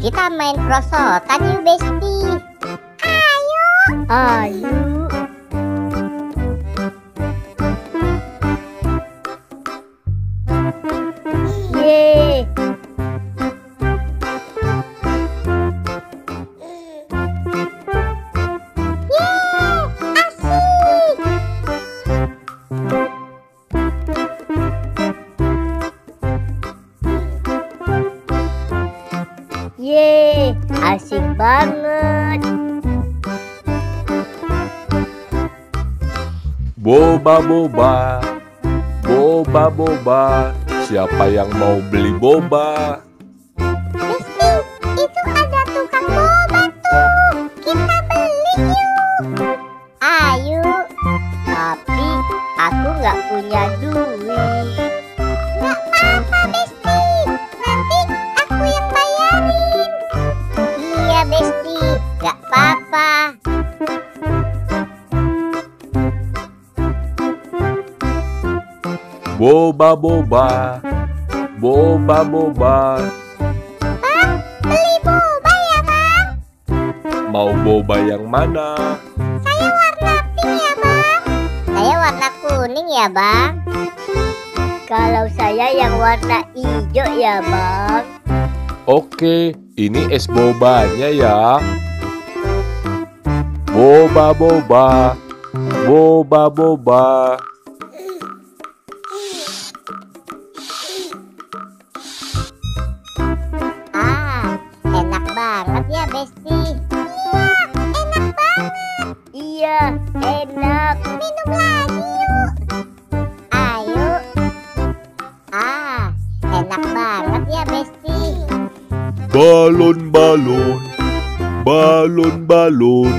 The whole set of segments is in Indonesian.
kita main prosotan yuk Besti. Ayo. Yeay. Yeay, asik banget. Boba boba, boba boba, siapa yang mau beli boba? Besti, itu ada tukang boba tuh. Kita beli yuk. Ayo. Tapi aku nggak punya duit. Nggak apa-apa Besti, nanti aku yang bayarin. Iya Besti, nggak apa-apa. Boba boba, boba boba, Bang, beli boba ya Bang? mau boba yang mana? Saya warna pink ya Bang. Saya warna kuning ya Bang. Kalau saya yang warna hijau ya Bang. Oke, ini es bobanya ya. Boba boba, boba boba. Enak banget ya Besti. Iya, enak banget. Iya, enak. Minum lagi yuk. Ayo. Enak banget ya Besti. Balon balon, balon balon.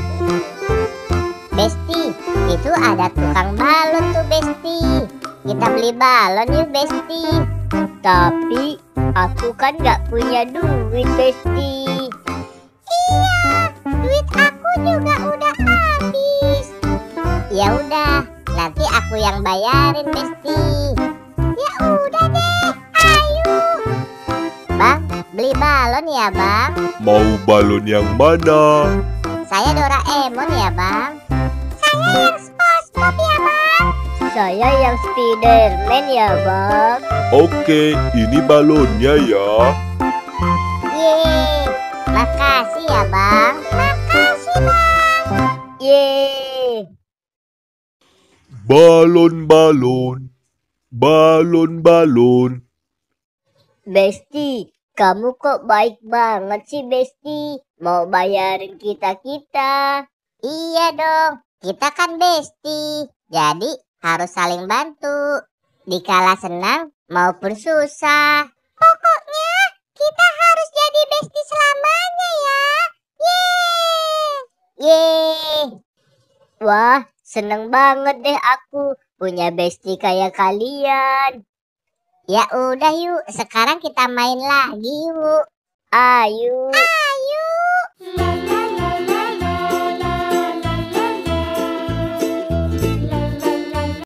Besti, itu ada tukang balon tuh Besti. Kita beli balon yuk Besti. Tapi aku kan nggak punya duit, Besti. Iya, duit aku juga udah habis. Ya udah, nanti aku yang bayarin Besti. Ya udah deh, ayo. Bang, beli balon ya Bang. Mau balon yang mana? Saya Doraemon ya Bang. Saya yang SpongeBob ya Bang. Saya yang Spiderman ya Bang. Oke, ini balonnya ya. Yeay, makasih ya Bang. Makasih Bang. Yeay. Balon balon, balon balon. Besti, kamu kok baik banget sih Besti. Mau bayarin kita-kita. Iya dong, kita kan Besti. Jadi harus saling bantu. Dikala senang maupun susah. Pokoknya kita harus jadi Besti selamanya ya. Yeay. Yeay. Wah, seneng banget deh aku punya Besti kayak kalian. Ya udah yuk, sekarang kita main lagi yuk. Ayo. Ayo.